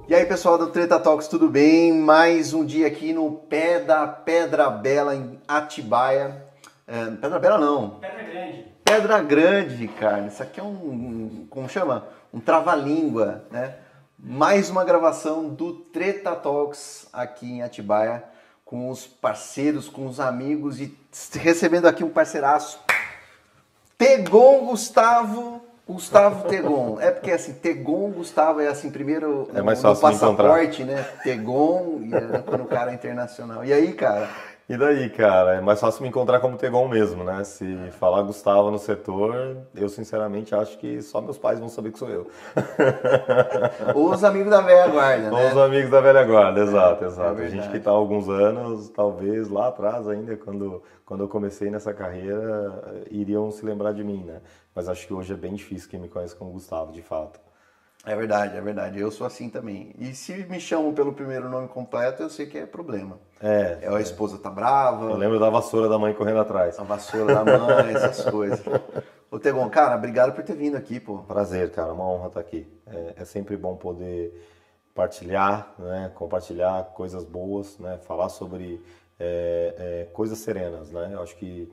E aí, pessoal do Treta Talks, tudo bem? Mais um dia aqui no pé da Pedra Bela, em Atibaia. Pedra Bela não. Pedra Grande. Pedra Grande, Ricardo. Isso aqui é como chama? Um trava-língua, né? Mais uma gravação do Treta Talks aqui em Atibaia, com os parceiros, com os amigos e recebendo aqui um parceiraço, Tegon Gustavo Tegon. É porque assim, Tegon Gustavo é assim, primeiro É mais no fácil de encontrar. passaporte, né? Tegon, e quando o cara é internacional. E aí, cara? E daí, cara, é mais fácil me encontrar como Tegon mesmo, né? Se falar Gustavo no setor, eu sinceramente acho que só meus pais vão saber que sou eu. Os amigos da velha guarda, né? Os amigos da velha guarda, exato, exato. A verdade. gente que tá há alguns anos, talvez lá atrás ainda, quando eu comecei nessa carreira, iriam se lembrar de mim, né? Mas acho que hoje é bem difícil quem me conhece como Gustavo, de fato. É verdade, é verdade. Eu sou assim também. E se me chamam pelo primeiro nome completo, eu sei que é problema. A esposa tá brava, Eu lembro da vassoura da mãe correndo atrás. a vassoura da mãe, essas coisas. Ô, Tegon, cara, obrigado por ter vindo aqui, pô. Prazer, cara, uma honra estar aqui. É sempre bom poder partilhar, né, compartilhar coisas boas, né, falar sobre coisas serenas, né. Eu acho que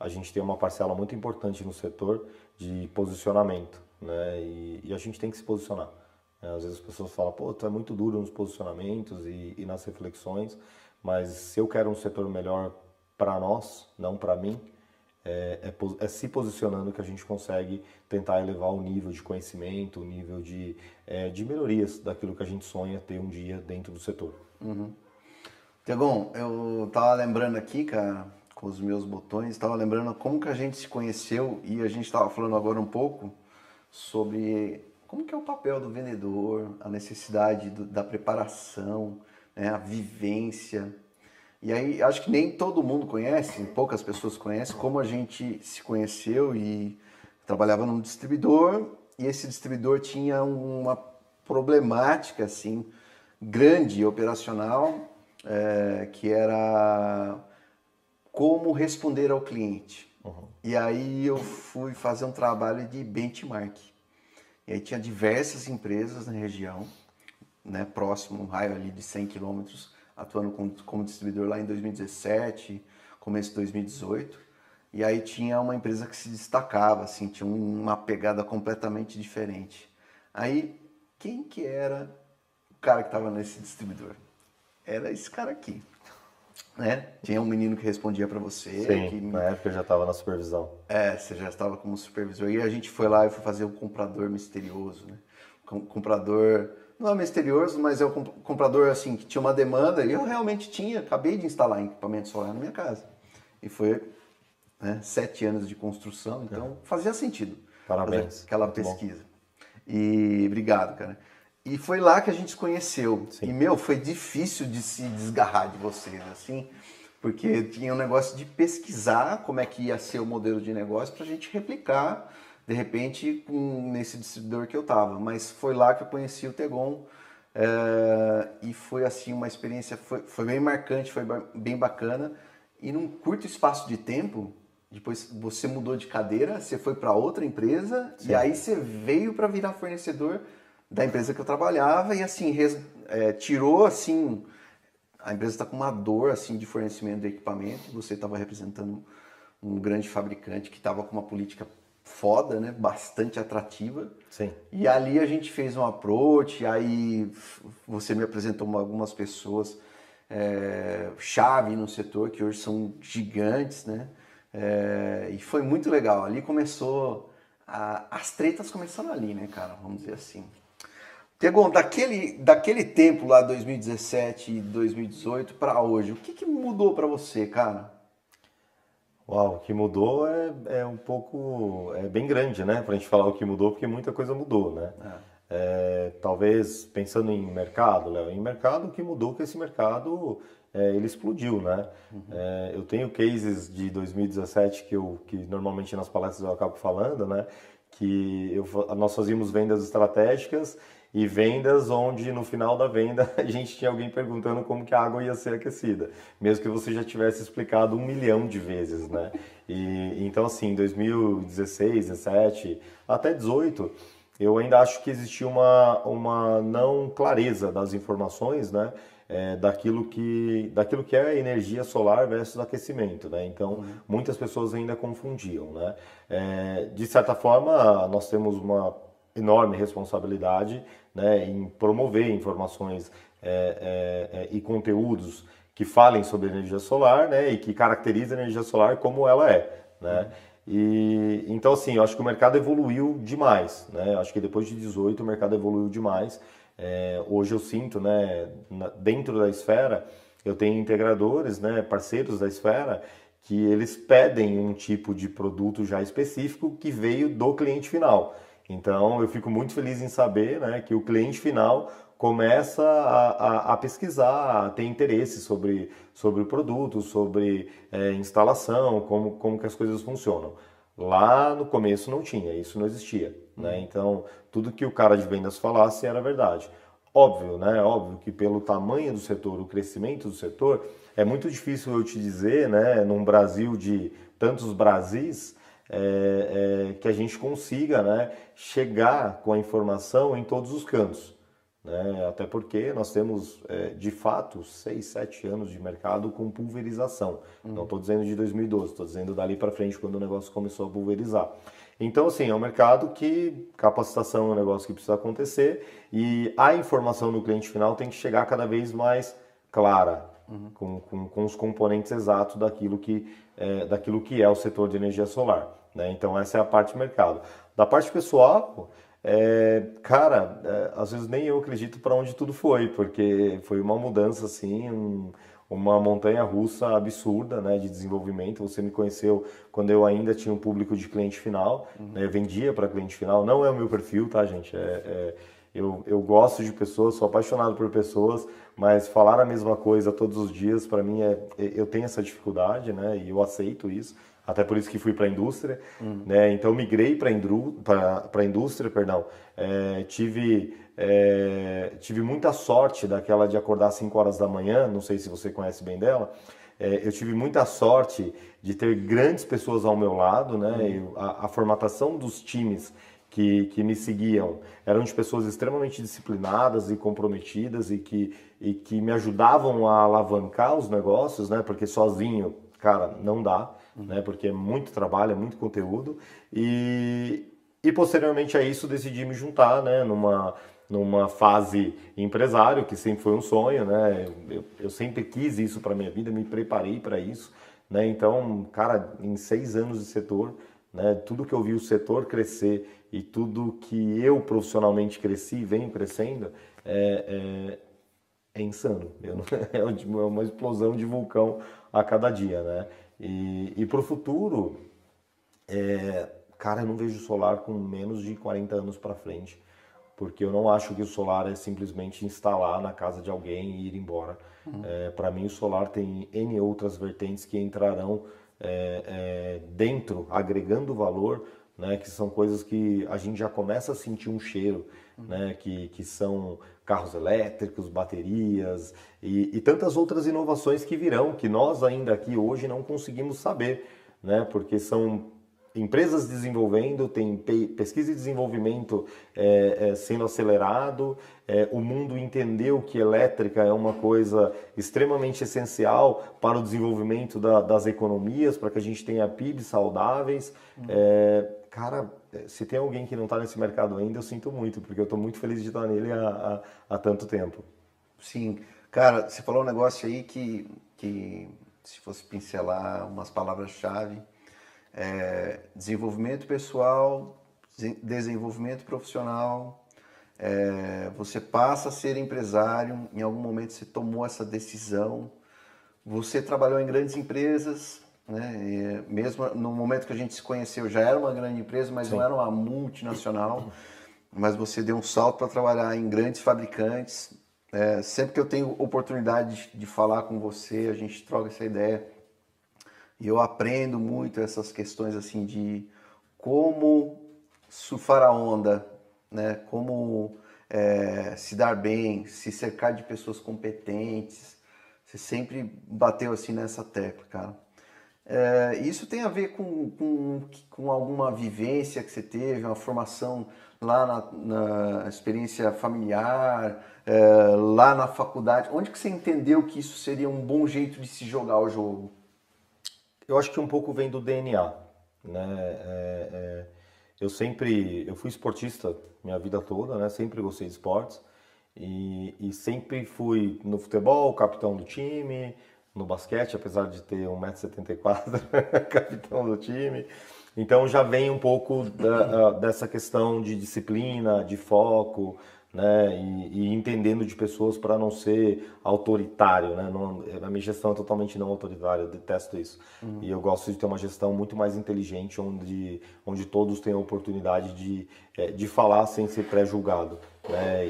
a gente tem uma parcela muito importante no setor de posicionamento, né, e a gente tem que se posicionar. Às vezes as pessoas falam, pô, tu é muito duro nos posicionamentos e nas reflexões, mas se eu quero um setor melhor para nós, não para mim, é se posicionando que a gente consegue tentar elevar o nível de conhecimento, o nível de melhorias daquilo que a gente sonha ter um dia dentro do setor. Tegon, eu tava lembrando aqui, cara, com os meus botões, tava lembrando como que a gente se conheceu e a gente tava falando agora um pouco sobre como que é o papel do vendedor, a necessidade da preparação, né, a vivência. E aí, acho que nem todo mundo conhece, poucas pessoas conhecem como a gente se conheceu e trabalhava num distribuidor e esse distribuidor tinha uma problemática, assim, grande, operacional, que era como responder ao cliente. E aí eu fui fazer um trabalho de benchmark. E aí tinha diversas empresas na região, né, próximo, um raio ali de 100 quilômetros, atuando como distribuidor lá em 2017, começo de 2018. E aí tinha uma empresa que se destacava, assim, tinha uma pegada completamente diferente. Aí, quem que era o cara que estava nesse distribuidor? Era esse cara aqui, né? Tinha um menino que respondia para você. Sim, na época eu já estava na supervisão. Você já estava como supervisor. E a gente foi lá e foi fazer o comprador misterioso, né? Comprador, não é misterioso, mas é o comprador, assim, que tinha uma demanda. E eu realmente acabei de instalar equipamento solar na minha casa. E foi, né, 7 anos de construção, então fazia sentido. Parabéns. Fazer aquela Muito pesquisa. E obrigado, cara. E foi lá que a gente se conheceu. Sim. E, foi difícil de se desgarrar de vocês, assim, porque tinha um negócio de pesquisar como é que ia ser o modelo de negócio pra gente replicar, de repente, nesse distribuidor que eu tava. Mas foi lá que eu conheci o Tegon, e foi, assim, uma experiência, foi bem marcante, foi bem bacana. E num curto espaço de tempo, depois você mudou de cadeira, você foi para outra empresa. Sim. E aí você veio para virar fornecedor da empresa que eu trabalhava e assim, tirou assim, a empresa está com uma dor assim de fornecimento de equipamento, você estava representando um grande fabricante que estava com uma política foda, né, bastante atrativa. Sim. E ali a gente fez um approach, aí você me apresentou algumas pessoas chave no setor, que hoje são gigantes, né? E foi muito legal. Ali começou, as tretas começaram ali, né, cara? Vamos dizer assim. Tegon, daquele tempo lá, 2017 e 2018 para hoje, o que mudou para você, cara? Uau, o que mudou é um pouco, é bem grande, né? Pra gente falar o que mudou, porque muita coisa mudou, né? Talvez pensando em mercado, Léo, em mercado o que mudou é que esse mercado ele explodiu, né? Eu tenho cases de 2017 que normalmente nas palestras eu acabo falando, né? Nós fazíamos vendas estratégicas e vendas onde no final da venda a gente tinha alguém perguntando como que a água ia ser aquecida, mesmo que você já tivesse explicado 1 milhão de vezes, né? Então assim, em 2016, 17, até 18, eu ainda acho que existia uma não clareza das informações, né? Daquilo que é energia solar versus aquecimento, né? Então, muitas pessoas ainda confundiam, né? De certa forma, nós temos uma enorme responsabilidade, né, em promover informações e conteúdos que falem sobre energia solar, né, e que caracterizem a energia solar como ela é, né? E então assim, eu acho que o mercado evoluiu demais, né? Acho que depois de 18 o mercado evoluiu demais. Hoje eu sinto, né, dentro da esfera, eu tenho integradores, né, parceiros da esfera, que eles pedem um tipo de produto já específico que veio do cliente final. Então eu fico muito feliz em saber, né, que o cliente final começa a pesquisar, a ter interesse sobre o produto, sobre instalação, como que as coisas funcionam. Lá no começo não tinha, isso não existia, né? Então tudo que o cara de vendas falasse era verdade. Óbvio, né? Óbvio que pelo tamanho do setor, o crescimento do setor, é muito difícil eu te dizer, né, num Brasil de tantos Brasis, que a gente consiga, né, chegar com a informação em todos os cantos, né? Até porque nós temos, de fato, 6, 7 anos de mercado com pulverização. Não estou dizendo de 2012, estou dizendo dali para frente, quando o negócio começou a pulverizar. Então, assim, é um mercado que capacitação é um negócio que precisa acontecer e a informação do cliente final tem que chegar cada vez mais clara, com os componentes exatos daquilo que é o setor de energia solar, né? Então, essa é a parte do mercado. Da parte pessoal, cara, às vezes nem eu acredito para onde tudo foi, porque foi uma mudança assim, uma montanha russa absurda, né, de desenvolvimento. Você me conheceu quando eu ainda tinha um público de cliente final, né, eu vendia para cliente final. Não é o meu perfil, tá, gente? Eu gosto de pessoas, sou apaixonado por pessoas, mas falar a mesma coisa todos os dias, para mim, eu tenho essa dificuldade, né, e eu aceito isso. Até por isso que fui para a indústria, né? Então migrei para a indústria, perdão. Tive muita sorte daquela de acordar às 5 horas da manhã, não sei se você conhece bem dela. Eu tive muita sorte de ter grandes pessoas ao meu lado, né? A formatação dos times que me seguiam eram de pessoas extremamente disciplinadas e comprometidas e que me ajudavam a alavancar os negócios, né? Porque sozinho, cara, não dá, né? Porque é muito trabalho, é muito conteúdo. E posteriormente a isso decidi me juntar, né? Numa fase empresário, que sempre foi um sonho, né? Eu sempre quis isso para minha vida, me preparei para isso, né? Então, cara, em 6 anos de setor, né? Tudo que eu vi o setor crescer e tudo que eu profissionalmente cresci e venho crescendo é insano. É uma explosão de vulcão a cada dia, né? E para o futuro, cara, eu não vejo o solar com menos de 40 anos para frente, porque eu não acho que o solar é simplesmente instalar na casa de alguém e ir embora. Para mim, o solar tem N outras vertentes que entrarão dentro, agregando valor, né, que são coisas que a gente já começa a sentir um cheiro, né, que são carros elétricos, baterias e tantas outras inovações que virão, que nós ainda aqui hoje não conseguimos saber, né, porque são empresas desenvolvendo, tem pesquisa e desenvolvimento sendo acelerado, o mundo entendeu que elétrica é uma coisa extremamente essencial para o desenvolvimento das economias, para que a gente tenha PIBs saudáveis. Cara, se tem alguém que não está nesse mercado ainda, eu sinto muito, porque eu estou muito feliz de estar nele há tanto tempo. Sim, cara, você falou um negócio aí que se fosse pincelar umas palavras-chave, desenvolvimento pessoal, desenvolvimento profissional, você passa a ser empresário, em algum momento você tomou essa decisão, você trabalhou em grandes empresas, né? E mesmo no momento que a gente se conheceu já era uma grande empresa, mas não Sim. era uma multinacional, mas você deu um salto para trabalhar em grandes fabricantes. Sempre que eu tenho oportunidade de falar com você, a gente troca essa ideia. E eu aprendo muito essas questões assim de como surfar a onda, né? Como se dar bem, se cercar de pessoas competentes. Você sempre bateu assim nessa tecla, cara. Isso tem a ver com alguma vivência que você teve, uma formação lá na experiência familiar, lá na faculdade? Onde que você entendeu que isso seria um bom jeito de se jogar o jogo? Eu acho que um pouco vem do DNA, né? Eu fui esportista minha vida toda, né? Sempre gostei de esportes e sempre fui no futebol, capitão do time, no basquete, apesar de ter 1,74 m, capitão do time. Então já vem um pouco dessa questão de disciplina, de foco, né? E entendendo de pessoas para não ser autoritário, né? Não, a minha gestão é totalmente não autoritária, eu detesto isso. E eu gosto de ter uma gestão muito mais inteligente, onde todos tenham a oportunidade de falar sem ser pré-julgado.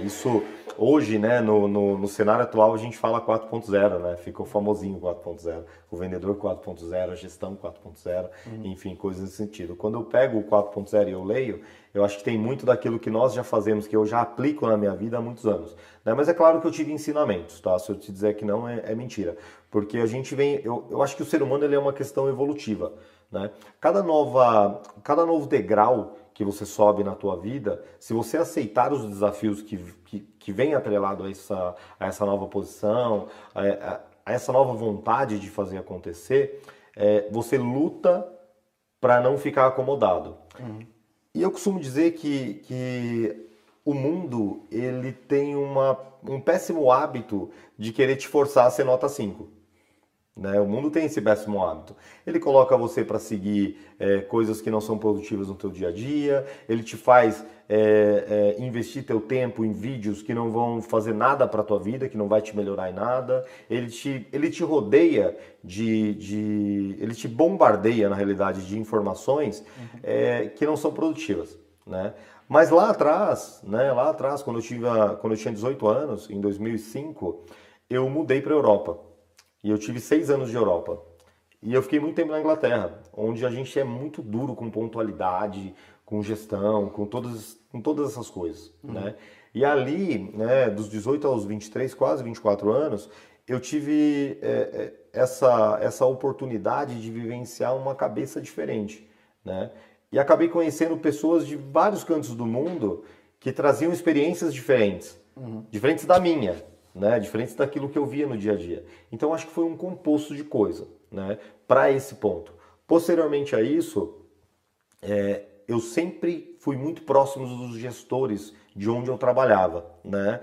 Isso hoje, né, no cenário atual, a gente fala 4.0, né? Ficou famosinho 4.0, o vendedor 4.0, a gestão 4.0, enfim, coisas nesse sentido. Quando eu pego o 4.0 e eu leio, eu acho que tem muito daquilo que nós já fazemos, que eu já aplico na minha vida há muitos anos, né? Mas é claro que eu tive ensinamentos, tá? Se eu te dizer que não, é mentira. Porque a gente vem, eu acho que o ser humano ele é uma questão evolutiva, né? Cada novo degrau que você sobe na tua vida, se você aceitar os desafios que vem atrelado a essa nova posição, a essa nova vontade de fazer acontecer, você luta para não ficar acomodado. E eu costumo dizer que o mundo ele tem um péssimo hábito de querer te forçar a ser nota 5. Né? O mundo tem esse péssimo hábito. Ele coloca você para seguir coisas que não são produtivas no teu dia a dia, ele te faz investir teu tempo em vídeos que não vão fazer nada para a tua vida, que não vai te melhorar em nada, ele te rodeia ele te bombardeia, na realidade, de informações que não são produtivas. Né? Mas lá atrás, quando eu tinha 18 anos, em 2005, eu mudei para a Europa. E eu tive 6 anos de Europa. E eu fiquei muito tempo na Inglaterra, onde a gente é muito duro com pontualidade, com gestão, com todas essas coisas. Né? E ali, né, dos 18 aos 23, quase 24 anos, eu tive essa oportunidade de vivenciar uma cabeça diferente. Né? E acabei conhecendo pessoas de vários cantos do mundo que traziam experiências diferentes, diferentes da minha. Né, diferente daquilo que eu via no dia a dia. Então acho que foi um composto de coisa, né, para esse ponto. Posteriormente a isso, eu sempre fui muito próximo dos gestores de onde eu trabalhava. Né?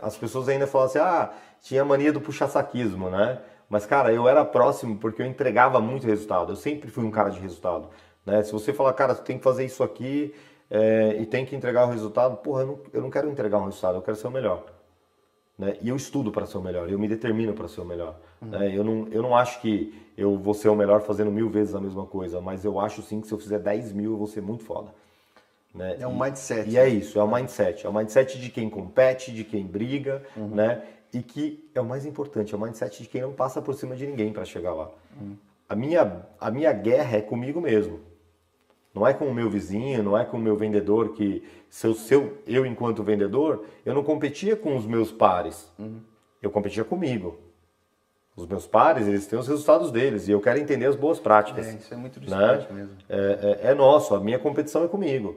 As pessoas ainda falam assim, tinha mania do puxa-saquismo, né? Mas cara, eu era próximo porque eu entregava muito resultado. Eu sempre fui um cara de resultado. Né? Se você falar, cara, você tem que fazer isso aqui e tem que entregar o resultado, porra, eu não quero entregar um resultado, eu quero ser o melhor. Né? E eu estudo para ser o melhor, eu me determino para ser o melhor. Né? Eu não acho que eu vou ser o melhor fazendo 1000 vezes a mesma coisa, mas eu acho sim que se eu fizer 10.000 eu vou ser muito foda. Né? É um mindset. E é isso, é o mindset. É o mindset de quem compete, de quem briga, né? E que é o mais importante, é o mindset de quem não passa por cima de ninguém para chegar lá. A minha guerra é comigo mesmo. Não é com o meu vizinho, não é com o meu vendedor, que eu enquanto vendedor, eu não competia com os meus pares. Eu competia comigo. Os meus pares, eles têm os resultados deles e eu quero entender as boas práticas. Isso é muito distante, né? Mesmo. É nosso, a minha competição é comigo.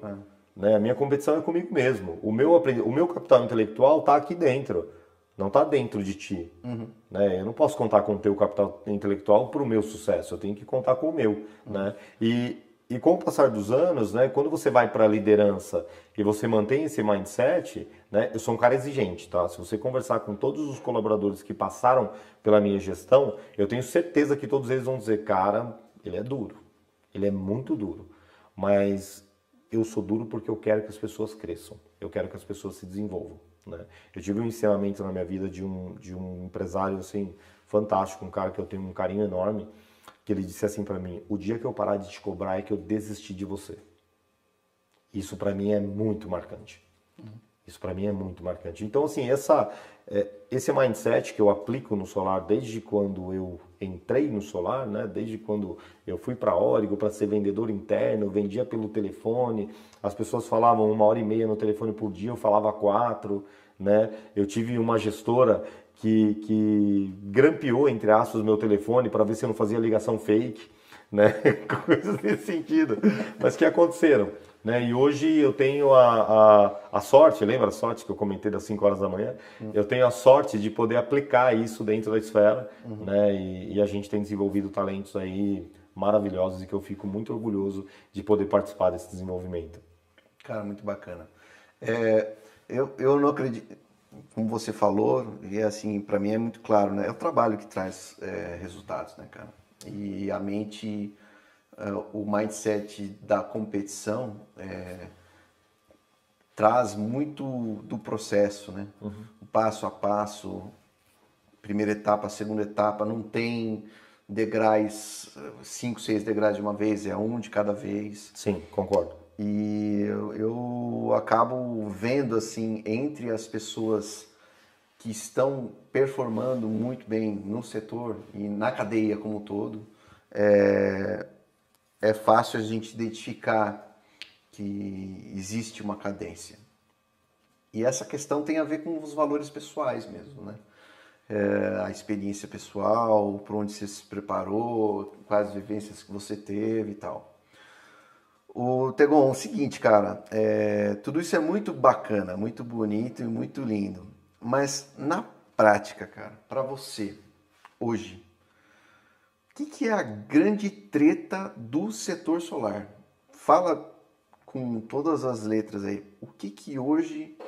Né? A minha competição é comigo mesmo. O meu capital intelectual está aqui dentro, não está dentro de ti. Né? Eu não posso contar com o teu capital intelectual para o meu sucesso, eu tenho que contar com o meu. Né? E com o passar dos anos, né, quando você vai para a liderança e você mantém esse mindset, né, eu sou um cara exigente, tá? Se você conversar com todos os colaboradores que passaram pela minha gestão, eu tenho certeza que todos eles vão dizer, cara, ele é duro, ele é muito duro, mas eu sou duro porque eu quero que as pessoas cresçam, eu quero que as pessoas se desenvolvam. Né? Eu tive um ensinamento na minha vida de um empresário assim, fantástico, um cara que eu tenho um carinho enorme, que ele disse assim para mim, o dia que eu parar de te cobrar é que eu desisti de você. Isso para mim é muito marcante. Isso para mim é muito marcante. Então, assim, esse mindset que eu aplico no solar desde quando eu entrei no solar, né? Desde quando eu fui para a Origo para ser vendedor interno, eu vendia pelo telefone, as pessoas falavam 1h30 no telefone por dia, eu falava 4, né? Eu tive uma gestora que grampeou, entre aspas, o meu telefone para ver se eu não fazia ligação fake, né? Coisas nesse sentido. Mas que aconteceram. né? E hoje eu tenho a sorte, lembra a sorte que eu comentei das 5 horas da manhã? Eu tenho a sorte de poder aplicar isso dentro da esfera, né? E a gente tem desenvolvido talentos aí maravilhosos e que eu fico muito orgulhoso de poder participar desse desenvolvimento. Cara, muito bacana. Eu não acredito, como você falou, e assim, para mim é muito claro, né? É o trabalho que traz resultados, né, cara? E a mente, o mindset da competição traz muito do processo, né? O passo a passo, primeira etapa, segunda etapa, não tem degraus, 5, 6 degraus de uma vez, é um de cada vez. Sim, concordo. E eu acabo vendo assim, entre as pessoas que estão performando muito bem no setor e na cadeia como um todo, é fácil a gente identificar que existe uma cadência. E essa questão tem a ver com os valores pessoais mesmo, né? A experiência pessoal, por onde você se preparou, quais vivências que você teve e tal. O Tegon, o seguinte, cara, tudo isso é muito bacana, muito bonito e muito lindo, mas na prática, cara, para você, hoje, o que é a grande treta do setor solar? Fala com todas as letras aí, o que hoje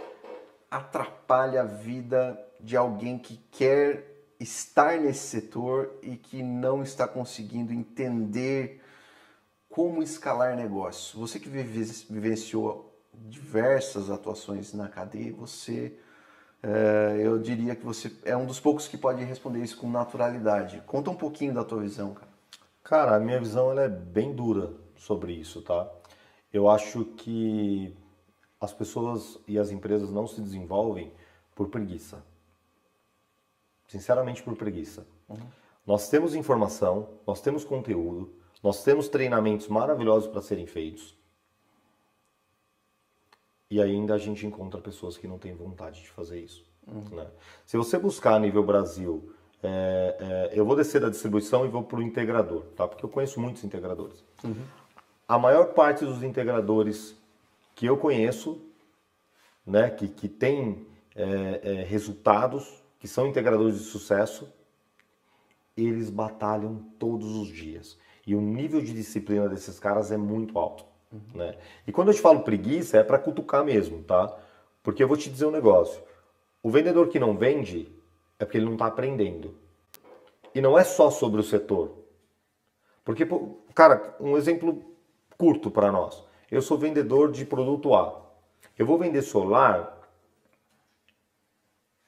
atrapalha a vida de alguém que quer estar nesse setor e que não está conseguindo entender como escalar negócio? Você que vivenciou diversas atuações na cadeia, eu diria que você é um dos poucos que pode responder isso com naturalidade. Conta um pouquinho da tua visão, cara. Cara, a minha visão ela é bem dura sobre isso, tá? Eu acho que as pessoas e as empresas não se desenvolvem por preguiça. Sinceramente, por preguiça. Nós temos informação, nós temos conteúdo, nós temos treinamentos maravilhosos para serem feitos. E ainda a gente encontra pessoas que não têm vontade de fazer isso. Né? Se você buscar a nível Brasil, eu vou descer da distribuição e vou para o integrador, tá? Porque eu conheço muitos integradores. A maior parte dos integradores que eu conheço, né, que tem resultados, que são integradores de sucesso, eles batalham todos os dias. E o nível de disciplina desses caras é muito alto. Né? E quando eu te falo preguiça, é para cutucar mesmo, tá? Porque eu vou te dizer um negócio. O vendedor que não vende é porque ele não está aprendendo. E não é só sobre o setor. Porque, cara, um exemplo curto para nós. Eu sou vendedor de produto A. Eu vou vender solar.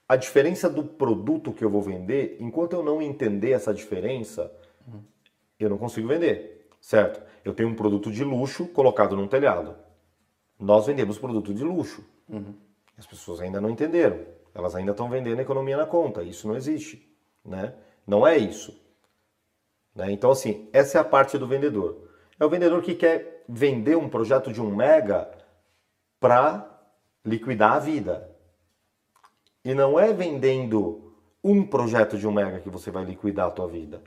A diferença do produto que eu vou vender, enquanto eu não entender essa diferença, eu não consigo vender, certo? Eu tenho um produto de luxo colocado num telhado. Nós vendemos produto de luxo. As pessoas ainda não entenderam. Elas ainda estão vendendo economia na conta. Isso não existe, né? Não é isso. Né? Então, assim, essa é a parte do vendedor. É o vendedor que quer vender um projeto de 1 mega para liquidar a vida. E não é vendendo um projeto de 1 mega que você vai liquidar a tua vida.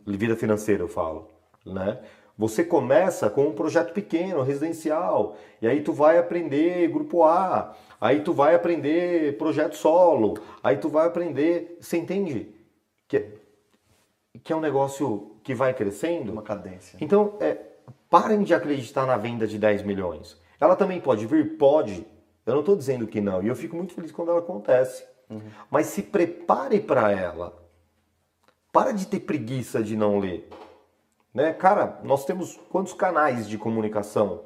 Vida financeira, eu falo. Né? Você começa com um projeto pequeno, residencial, e aí tu vai aprender grupo A, aí tu vai aprender projeto solo, aí tu vai aprender... Você entende? Que é um negócio que vai crescendo. Uma cadência. Então, parem de acreditar na venda de 10 milhões. Ela também pode vir? Pode. Eu não estou dizendo que não. E eu fico muito feliz quando ela acontece. Mas se prepare para ela. Para de ter preguiça de não ler. Né? Cara, nós temos quantos canais de comunicação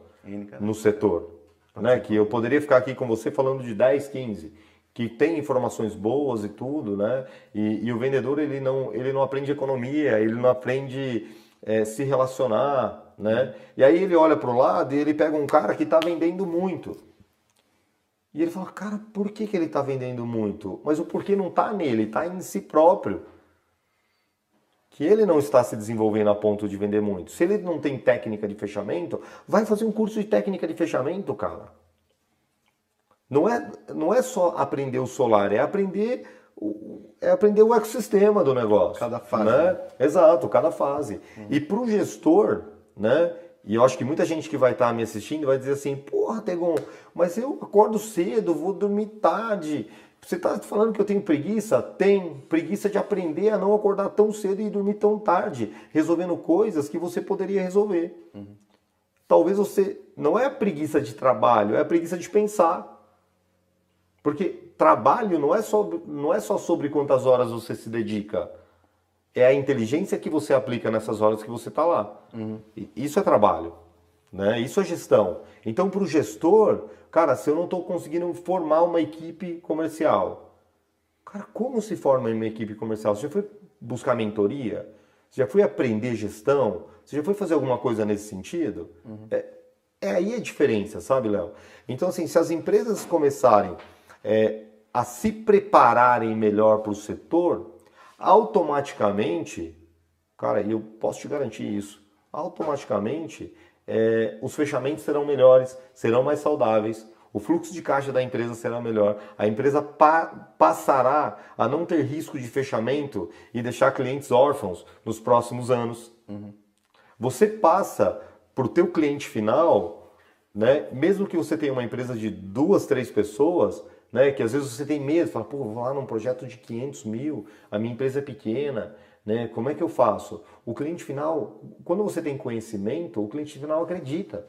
no setor? Né? Que eu poderia ficar aqui com você falando de 10, 15. Que tem informações boas e tudo, né? E o vendedor ele não aprende economia, ele não aprende se relacionar, né? E aí ele olha para o lado e ele pega um cara que está vendendo muito. E ele fala, cara, por que ele está vendendo muito? Mas o porquê não está nele, está em si próprio. Que ele não está se desenvolvendo a ponto de vender muito. Se ele não tem técnica de fechamento, vai fazer um curso de técnica de fechamento, cara. Não é só aprender o solar, é aprender o ecossistema do negócio. Cada fase. Né? Exato, cada fase. E para o gestor, né, E eu acho que muita gente que vai estar me assistindo vai dizer assim, porra, Tegon, mas eu acordo cedo, vou dormir tarde. Você está falando que eu tenho preguiça? Tem preguiça de aprender a não acordar tão cedo e dormir tão tarde, resolvendo coisas que você poderia resolver. Talvez você, não é a preguiça de trabalho, é a preguiça de pensar. Porque trabalho não é só sobre quantas horas você se dedica. É a inteligência que você aplica nessas horas que você está lá. Isso é trabalho, né? Isso é gestão. Então, para o gestor, cara, se eu não estou conseguindo formar uma equipe comercial, cara, como se forma uma equipe comercial? Você já foi buscar mentoria? Você já foi aprender gestão? Você já foi fazer alguma coisa nesse sentido? É aí a diferença, sabe, Léo? Então, assim, se as empresas começarem a se prepararem melhor para o setor, automaticamente, cara, e eu posso te garantir isso, automaticamente os fechamentos serão melhores, serão mais saudáveis, o fluxo de caixa da empresa será melhor, a empresa passará a não ter risco de fechamento e deixar clientes órfãos nos próximos anos. Você passa para o teu cliente final, né, mesmo que você tenha uma empresa de 2, 3 pessoas, né, que às vezes você tem medo, fala, pô, vou lá num projeto de 500 mil, a minha empresa é pequena, né, como é que eu faço? O cliente final, quando você tem conhecimento, o cliente final acredita.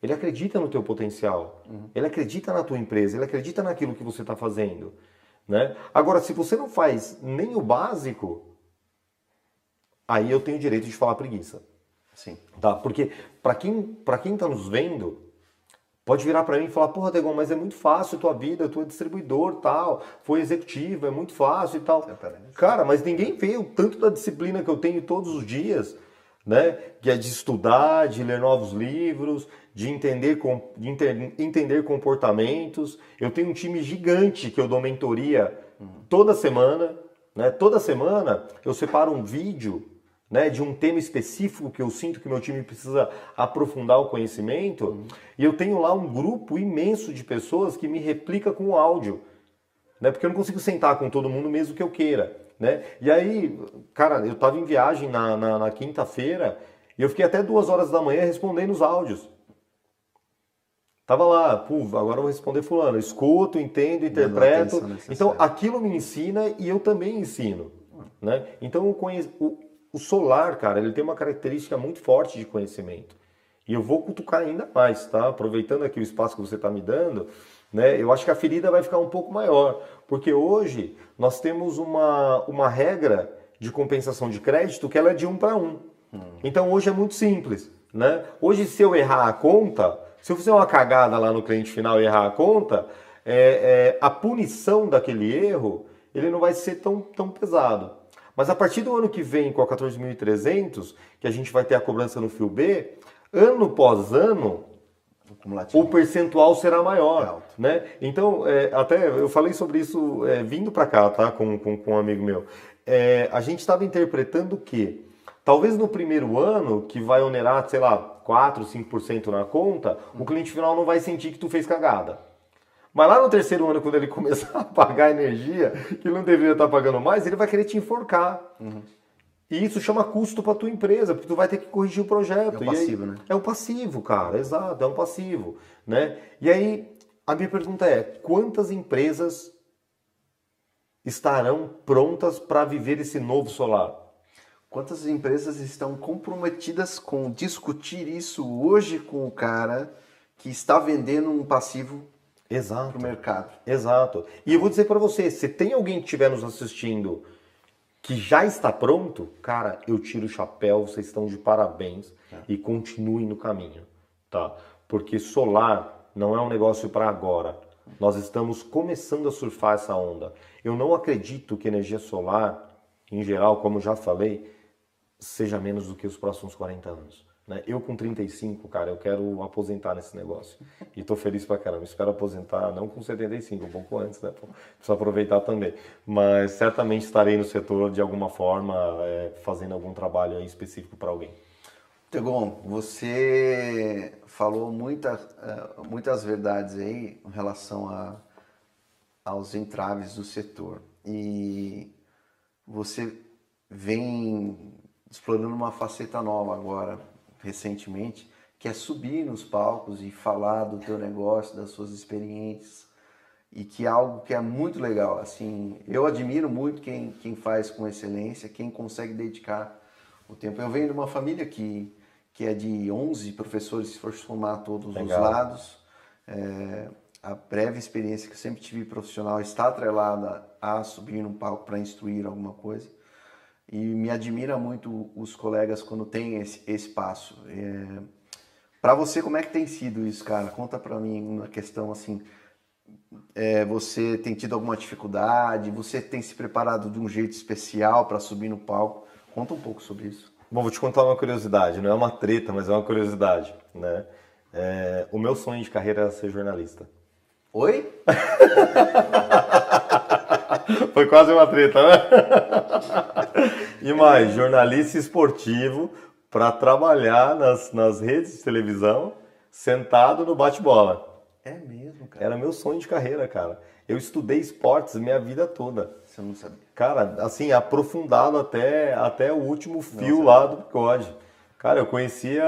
Ele acredita no teu potencial, ele acredita na tua empresa, ele acredita naquilo que você está fazendo. Né? Agora, se você não faz nem o básico, aí eu tenho o direito de falar preguiça. Sim. Tá? Porque para quem está nos vendo, pode virar para mim e falar, porra, Tegon, mas é muito fácil a tua vida, tu é distribuidor, tal, foi executivo, é muito fácil e tal. Cara, mas ninguém vê o tanto da disciplina que eu tenho todos os dias, né? Que é de estudar, de ler novos livros, de entender comportamentos. Eu tenho um time gigante que eu dou mentoria toda semana, né? Toda semana eu separo um vídeo, né, de um tema específico que eu sinto que meu time precisa aprofundar o conhecimento, e eu tenho lá um grupo imenso de pessoas que me replica com o áudio, né, porque eu não consigo sentar com todo mundo mesmo que eu queira. Né? E aí, cara, eu estava em viagem na quinta-feira e eu fiquei até 2 horas da manhã respondendo os áudios. Tava lá, pô, agora eu vou responder fulano, escuto, entendo, interpreto. Então aquilo me ensina e eu também ensino. Né? Então o solar, cara, ele tem uma característica muito forte de conhecimento. E eu vou cutucar ainda mais, tá? Aproveitando aqui o espaço que você está me dando, né? Eu acho que a ferida vai ficar um pouco maior. Porque hoje nós temos uma regra de compensação de crédito que ela é de 1 para 1. Então hoje é muito simples, né? Hoje se eu errar a conta, se eu fizer uma cagada lá no cliente final e errar a conta, a punição daquele erro, ele não vai ser tão pesado. Mas a partir do ano que vem, com a 14.300, que a gente vai ter a cobrança no FIO B, ano após ano, o percentual será maior. Né? Então, até eu falei sobre isso vindo para cá, tá? com um amigo meu. A gente estava interpretando que, talvez no primeiro ano, que vai onerar, sei lá, 4, 5% na conta, o cliente final não vai sentir que tu fez cagada. Mas lá no terceiro ano, quando ele começar a pagar energia, que ele não deveria estar pagando mais, ele vai querer te enforcar. E isso chama custo para tua empresa, porque tu vai ter que corrigir o projeto. É um passivo, né? É um passivo, cara, exato, é um passivo. Né? E aí, a minha pergunta é, quantas empresas estarão prontas para viver esse novo solar? Quantas empresas estão comprometidas com discutir isso hoje com o cara que está vendendo um passivo para o mercado? Exato. E eu vou dizer para você, se tem alguém que estiver nos assistindo que já está pronto, cara, eu tiro o chapéu, vocês estão de parabéns e continuem no caminho, tá? Porque solar não é um negócio para agora. Nós estamos começando a surfar essa onda. Eu não acredito que energia solar, em geral, como já falei, seja menos do que os próximos 40 anos. Né? Eu com 35, cara, eu quero aposentar nesse negócio. E tô feliz pra caramba. Espero aposentar, não com 75, um pouco antes, né? Preciso aproveitar também. Mas certamente estarei no setor de alguma forma, fazendo algum trabalho aí específico para alguém. Tegon, você falou muitas verdades aí em relação aos entraves do setor. E você vem explorando uma faceta nova agora, recentemente, que é subir nos palcos e falar do teu negócio, das suas experiências, e que é algo que é muito legal. Assim, eu admiro muito quem faz com excelência, quem consegue dedicar o tempo. Eu venho de uma família que é de 11 professores, se for somar todos os lados. A breve experiência que eu sempre tive profissional está atrelada a subir num palco para instruir alguma coisa. E me admira muito os colegas quando tem esse espaço. Para você, como é que tem sido isso, cara? Conta para mim uma questão assim. Você tem tido alguma dificuldade? Você tem se preparado de um jeito especial para subir no palco? Conta um pouco sobre isso. Bom, vou te contar uma curiosidade. Não é uma treta, mas é uma curiosidade, né? O meu sonho de carreira era ser jornalista. Oi? Foi quase uma treta, né? E mais, jornalista esportivo para trabalhar nas redes de televisão, sentado no bate-bola. É mesmo, cara? Era meu sonho de carreira, cara. Eu estudei esportes minha vida toda. Você não sabia? Cara, assim, aprofundado até o último fio lá do bigode. Cara, eu conhecia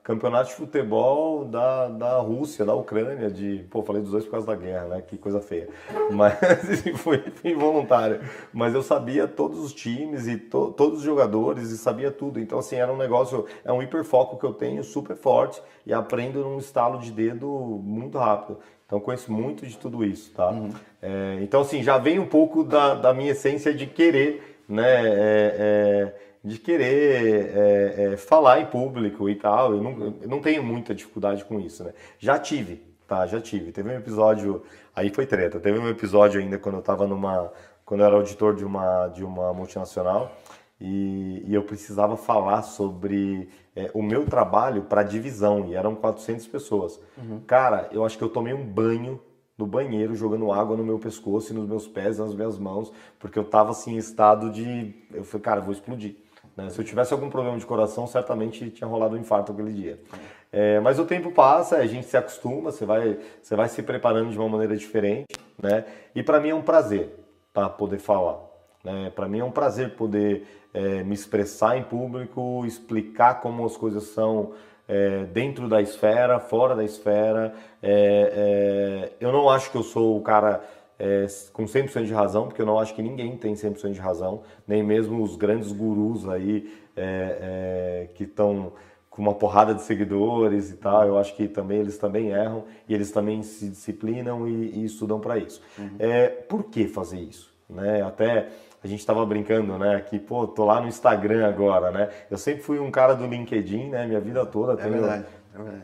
campeonato de futebol da Rússia, da Ucrânia, falei dos dois por causa da guerra, né? Que coisa feia. Mas foi involuntário. Mas eu sabia todos os times e todos os jogadores e sabia tudo. Então, assim, era um negócio, é um hiperfoco que eu tenho super forte e aprendo num estalo de dedo muito rápido. Então, conheço muito de tudo isso, tá? Então, assim, já vem um pouco da minha essência de querer, né? De querer falar em público e tal. Eu não tenho muita dificuldade com isso, né? Já tive, tá? Já tive. Teve um episódio, aí foi treta. Teve um episódio ainda quando eu tava quando eu era auditor de uma multinacional e eu precisava falar sobre o meu trabalho para divisão, e eram 400 pessoas. Cara, eu acho que eu tomei um banho no banheiro, jogando água no meu pescoço e nos meus pés, nas minhas mãos, porque eu tava assim em estado de... Eu falei, cara, eu vou explodir. Né? Se eu tivesse algum problema de coração, certamente tinha rolado um infarto aquele dia. Mas o tempo passa, a gente se acostuma, você vai se preparando de uma maneira diferente, né? E para mim é um prazer, tá, poder falar. Né? Para mim é um prazer poder me expressar em público, explicar como as coisas são dentro da esfera, fora da esfera. Eu não acho que eu sou o cara com 100% de razão, porque eu não acho que ninguém tem 100% de razão, nem mesmo os grandes gurus aí que estão com uma porrada de seguidores e tal. Eu acho que eles também erram e eles também se disciplinam e estudam para isso. Por que fazer isso? Né? Até a gente estava brincando, né, que, tô lá no Instagram agora, né? Eu sempre fui um cara do LinkedIn, né, minha vida toda, tenho verdade.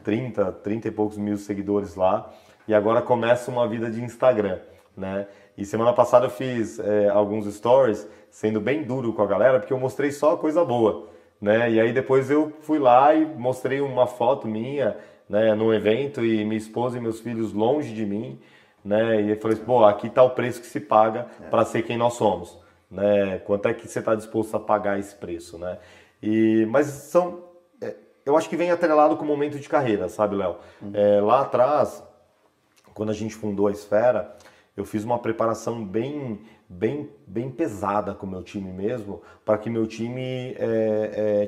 30 e poucos mil seguidores lá, e agora começa uma vida de Instagram, né? E semana passada eu fiz alguns stories, sendo bem duro com a galera, porque eu mostrei só coisa boa, né? E aí depois eu fui lá e mostrei uma foto minha, né, num evento, e minha esposa e meus filhos longe de mim, né? E eu falei, aqui está o preço que se paga para ser quem nós somos. Né? Quanto é que você está disposto a pagar esse preço, né? Mas eu acho que vem atrelado com o momento de carreira, sabe, Léo? Lá atrás, quando a gente fundou a Esfera, eu fiz uma preparação bem pesada com o meu time mesmo, para que meu time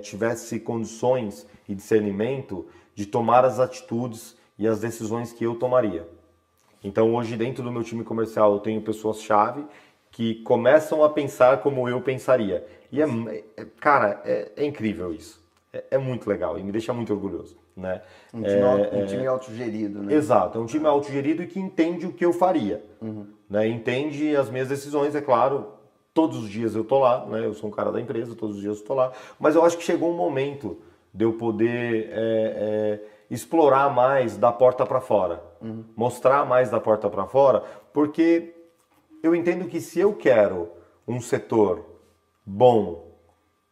tivesse condições e discernimento de tomar as atitudes e as decisões que eu tomaria. Então hoje dentro do meu time comercial eu tenho pessoas-chave que começam a pensar como eu pensaria. E cara, é incrível isso. É muito legal e me deixa muito orgulhoso. Né? Um time autogerido, né? Exato, é um time autogerido e que entende o que eu faria. Né? Entende as minhas decisões, é claro. Todos os dias eu tô lá, né? Eu sou um cara da empresa, todos os dias eu tô lá. Mas eu acho que chegou um momento de eu poder explorar mais da porta para fora. Mostrar mais da porta para fora, porque eu entendo que se eu quero um setor bom,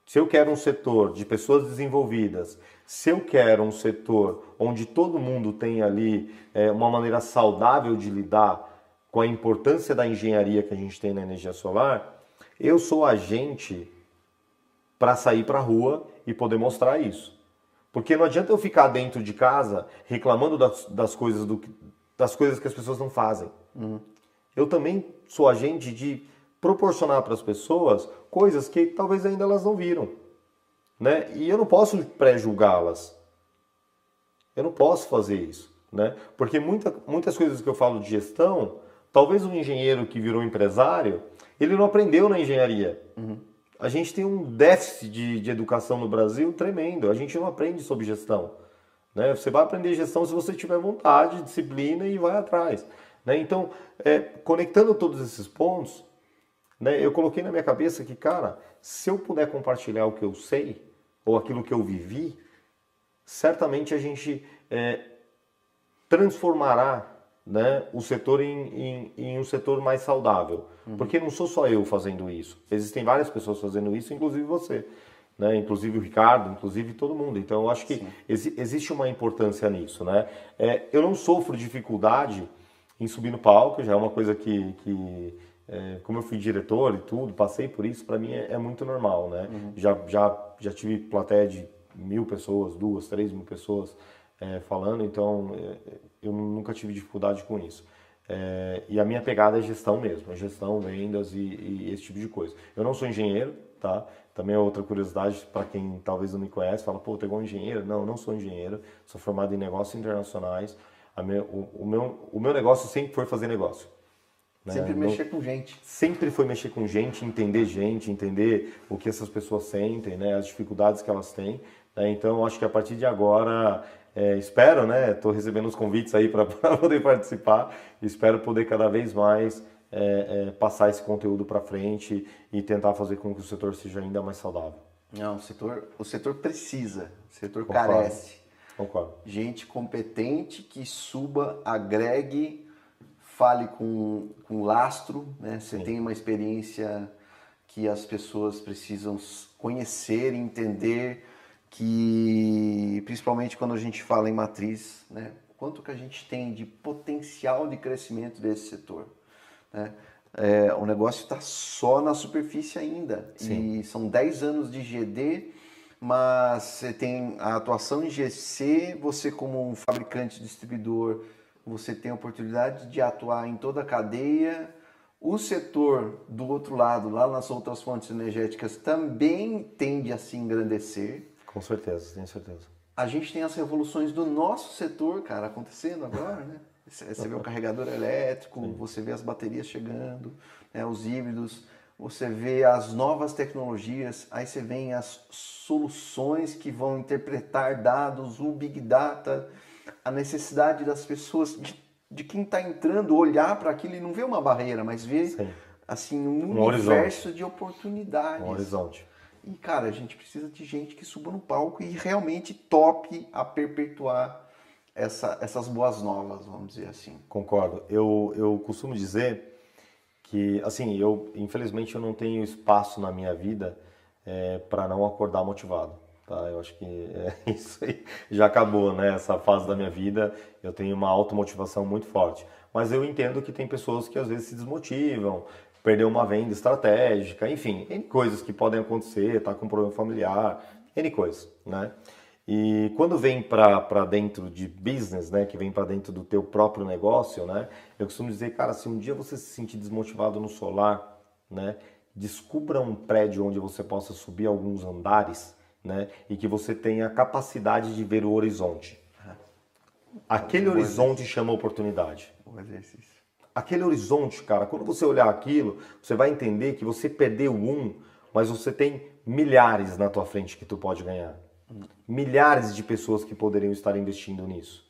se eu quero um setor de pessoas desenvolvidas, se eu quero um setor onde todo mundo tem ali uma maneira saudável de lidar com a importância da engenharia que a gente tem na energia solar, eu sou agente para sair para a rua e poder mostrar isso. Porque não adianta eu ficar dentro de casa reclamando das coisas que as pessoas não fazem. Eu também sou agente de proporcionar para as pessoas coisas que talvez ainda elas não viram. né? E eu não posso pré-julgá-las. Eu não posso fazer isso, né? Porque muitas coisas que eu falo de gestão, talvez um engenheiro que virou empresário, ele não aprendeu na engenharia. A gente tem um déficit de educação no Brasil tremendo. A gente não aprende sobre gestão, né? Você vai aprender gestão se você tiver vontade, disciplina e vai atrás, né? Então, conectando todos esses pontos, né, eu coloquei na minha cabeça que, cara, se eu puder compartilhar o que eu sei ou aquilo que eu vivi, certamente a gente transformará, né, o setor em um setor mais saudável. Porque não sou só eu fazendo isso. Existem várias pessoas fazendo isso, inclusive você, né? Inclusive o Ricardo, inclusive todo mundo. Então eu acho que existe uma importância nisso, né? Eu não sofro dificuldade em subir no palco, já é uma coisa que como eu fui diretor e tudo, passei por isso, para mim é muito normal, né? Já tive plateia de 1.000 pessoas, 2.000, 3.000 pessoas falando, então eu nunca tive dificuldade com isso. E a minha pegada é gestão mesmo, é gestão, vendas e esse tipo de coisa. Eu não sou engenheiro, tá? Também é outra curiosidade para quem talvez não me conhece, fala, pô, tu é igual engenheiro? Não, eu não sou engenheiro, sou formado em negócios internacionais. O meu negócio sempre foi fazer negócio. Sempre mexer com gente. Sempre foi mexer com gente, entender o que essas pessoas sentem, né, as dificuldades que elas têm. Né? Então, acho que a partir de agora, espero, né, estou recebendo os convites aí para poder participar, espero poder cada vez mais passar esse conteúdo para frente e tentar fazer com que o setor seja ainda mais saudável. Não, o setor precisa, o setor Concordo. carece. Concordo. Gente competente que suba, agregue, fale com lastro, né? Você tem uma experiência que as pessoas precisam conhecer, entender, que principalmente quando a gente fala em matriz, né? Quanto que a gente tem de potencial de crescimento desse setor, né? O negócio está só na superfície ainda. Sim. E são 10 anos de GD, mas você tem a atuação em GC, você como um fabricante, distribuidor, você tem a oportunidade de atuar em toda a cadeia. O setor do outro lado, lá nas outras fontes energéticas, também tende a se engrandecer. Com certeza, tenho certeza. A gente tem as revoluções do nosso setor, cara, acontecendo agora, né? Você vê o carregador elétrico, você vê as baterias chegando, né, os híbridos, você vê as novas tecnologias, aí você vê as soluções que vão interpretar dados, o Big Data, a necessidade das pessoas, de quem está entrando, olhar para aquilo e não ver uma barreira, mas ver assim, um universo horizonte. De oportunidades. Um horizonte. E, cara, a gente precisa de gente que suba no palco e realmente tope a perpetuar essas boas novas, vamos dizer assim. Concordo. Eu costumo dizer que, assim, infelizmente eu não tenho espaço na minha vida para não acordar motivado. Tá? Eu acho que isso aí já acabou, né? Essa fase da minha vida, eu tenho uma automotivação muito forte. Mas eu entendo que tem pessoas que às vezes se desmotivam, perder uma venda estratégica, enfim, N coisas que podem acontecer, tá com um problema familiar, N coisas, né? E quando vem para dentro de business, né, que vem para dentro do teu próprio negócio, né, eu costumo dizer, cara, se um dia você se sentir desmotivado no solar, né, descubra um prédio onde você possa subir alguns andares, né, e que você tenha a capacidade de ver o horizonte. Aquele horizonte chama oportunidade. Um exercício. Aquele horizonte, cara, quando você olhar aquilo, você vai entender que você perdeu mas você tem milhares na tua frente que tu pode ganhar. Milhares de pessoas que poderiam estar investindo nisso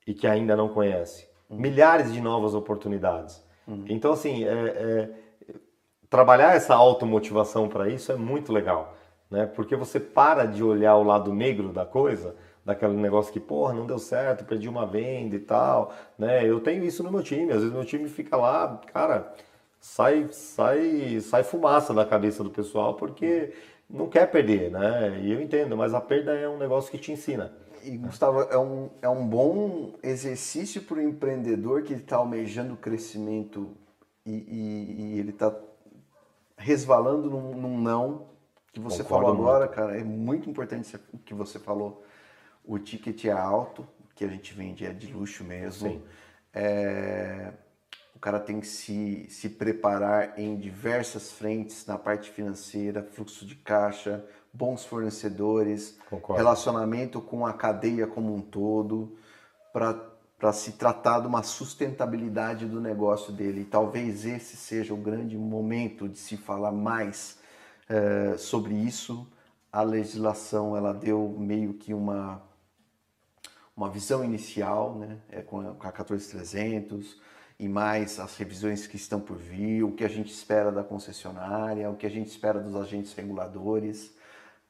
e que ainda não conhecem. Milhares de novas oportunidades. Então, assim, trabalhar essa automotivação para isso é muito legal, né? Porque você para de olhar o lado negro da coisa, daquele negócio que, porra, não deu certo, perdi uma venda e tal, né? Eu tenho isso no meu time, às vezes meu time fica lá, cara, sai fumaça da cabeça do pessoal porque não quer perder, né? E eu entendo, mas a perda é um negócio que te ensina. E, Gustavo, é um bom exercício para o empreendedor que está almejando crescimento e ele está resvalando num não, que você Concordo falou agora, muito. cara, é muito importante o que você falou. O ticket é alto, que a gente vende é de luxo mesmo. Sim. cara tem que se preparar em diversas frentes, na parte financeira, fluxo de caixa, bons fornecedores, Concordo. relacionamento com a cadeia como um todo, para se tratar de uma sustentabilidade do negócio dele. E talvez esse seja o grande momento de se falar mais sobre isso. A legislação ela deu meio que uma visão inicial, né? Com a 14300 e mais as revisões que estão por vir, o que a gente espera da concessionária, o que a gente espera dos agentes reguladores,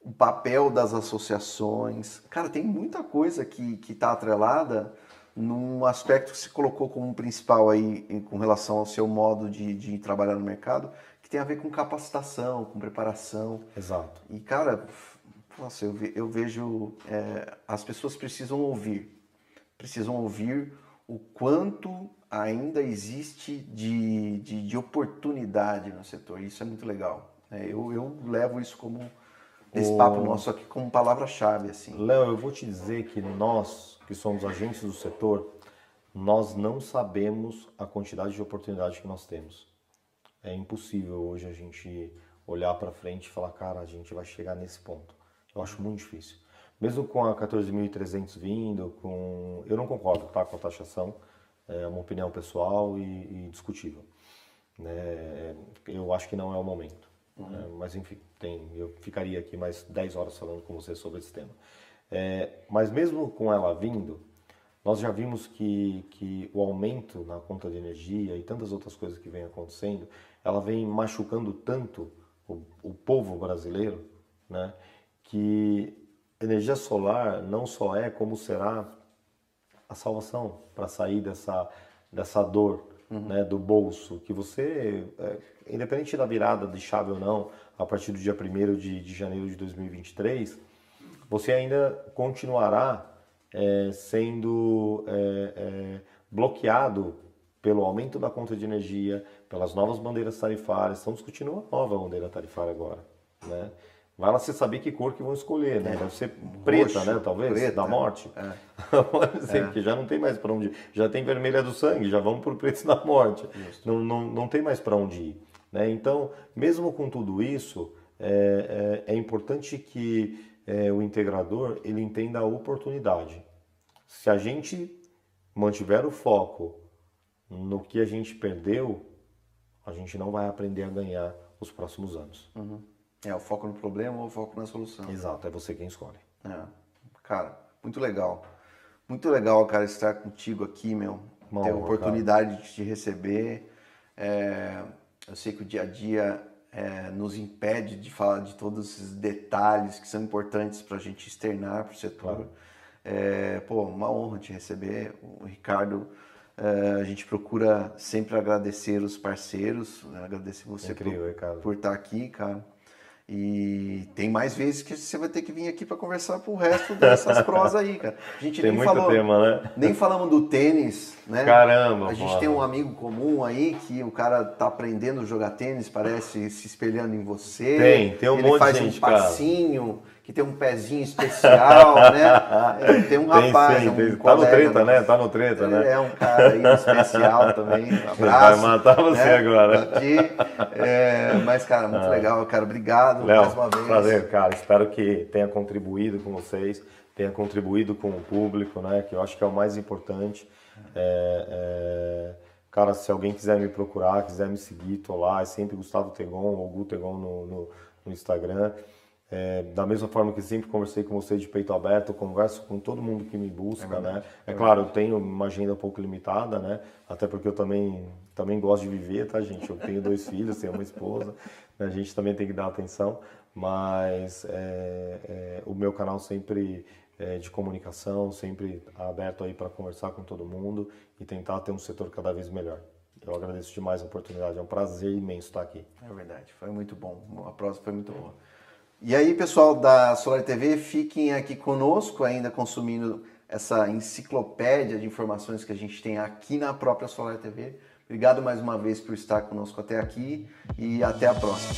o papel das associações. Cara, tem muita coisa que está atrelada num aspecto que se colocou como principal aí com relação ao seu modo de trabalhar no mercado, que tem a ver com capacitação, com preparação. Exato. E, cara, nossa, eu vejo as pessoas precisam ouvir o quanto ainda existe de oportunidade no setor. Isso é muito legal. Eu levo isso como esse papo nosso aqui como palavra-chave, assim. Léo, eu vou te dizer que nós, que somos agentes do setor, nós não sabemos a quantidade de oportunidades que nós temos. É impossível hoje a gente olhar para frente e falar, cara, a gente vai chegar nesse ponto. Eu acho muito difícil. Mesmo com a 14.300 vindo, eu não concordo, tá, com a taxação, é uma opinião pessoal e discutível. Né? Eu acho que não é o momento. Mas enfim, eu ficaria aqui mais 10 horas falando com você sobre esse tema. Mas mesmo com ela vindo, nós já vimos que o aumento na conta de energia e tantas outras coisas que vem acontecendo, ela vem machucando tanto o povo brasileiro, né, que energia solar não só é como será a salvação para sair dessa dor, né, do bolso, que você, independente da virada de chave ou não, a partir do dia 1º de janeiro de 2023, você ainda continuará sendo bloqueado pelo aumento da conta de energia, pelas novas bandeiras tarifárias. Estamos discutindo uma nova bandeira tarifária agora, né? Vai lá você saber que cor que vão escolher, né? Deve ser preta, roxo, né? Talvez, preta. da morte. Pode ser, porque já não tem mais para onde ir. Já tem vermelha do sangue, já vamos por preto da morte. Não tem mais para onde ir, né? Então, mesmo com tudo isso, é importante que o integrador ele entenda a oportunidade. Se a gente mantiver o foco no que a gente perdeu, a gente não vai aprender a ganhar os próximos anos. O foco no problema ou o foco na solução. Exato, é você quem escolhe. Cara, muito legal. Muito legal, cara, estar contigo aqui, meu. Ter a oportunidade de te receber. Eu sei que o dia a dia nos impede de falar de todos esses detalhes que são importantes para a gente externar para o setor. Claro. Uma honra te receber. O Ricardo, a gente procura sempre agradecer os parceiros, né? Agradecer você por estar aqui, cara. E tem mais vezes que você vai ter que vir aqui para conversar pro resto dessas prosas aí, cara. A gente tem nem muito falou, tema, né? Nem falamos do tênis, né? Caramba, a gente tem um amigo comum aí que o cara tá aprendendo a jogar tênis, parece se espelhando em você. Tem um monte de gente, ele faz um passinho, que tem um pezinho especial, né? Tem um rapaz, tem. Tá no treta, né? Tá no treta, né? É um cara aí especial também. Um abraço. Vai matar você agora. Aqui. Mas, cara, muito legal, cara. Obrigado Léo, mais uma vez. Prazer, cara. Espero que tenha contribuído com vocês, tenha contribuído com o público, né? Que eu acho que é o mais importante. Cara, se alguém quiser me procurar, quiser me seguir, tô lá. É sempre Gustavo Tegon ou Gu Tegon no Instagram. Da mesma forma que sempre conversei com você de peito aberto, eu converso com todo mundo que me busca, né? Claro, eu tenho uma agenda um pouco limitada, né? Até porque eu também gosto de viver, tá, gente? Eu tenho 2 filhos, tenho uma esposa, né? A gente também tem que dar atenção, mas o meu canal sempre de comunicação, sempre aberto aí para conversar com todo mundo e tentar ter um setor cada vez melhor. Eu agradeço demais a oportunidade, é um prazer imenso estar aqui. É verdade, foi muito bom, a próxima foi muito boa. E aí, pessoal da Solar TV, fiquem aqui conosco, ainda consumindo essa enciclopédia de informações que a gente tem aqui na própria Solar TV. Obrigado mais uma vez por estar conosco até aqui e até a próxima.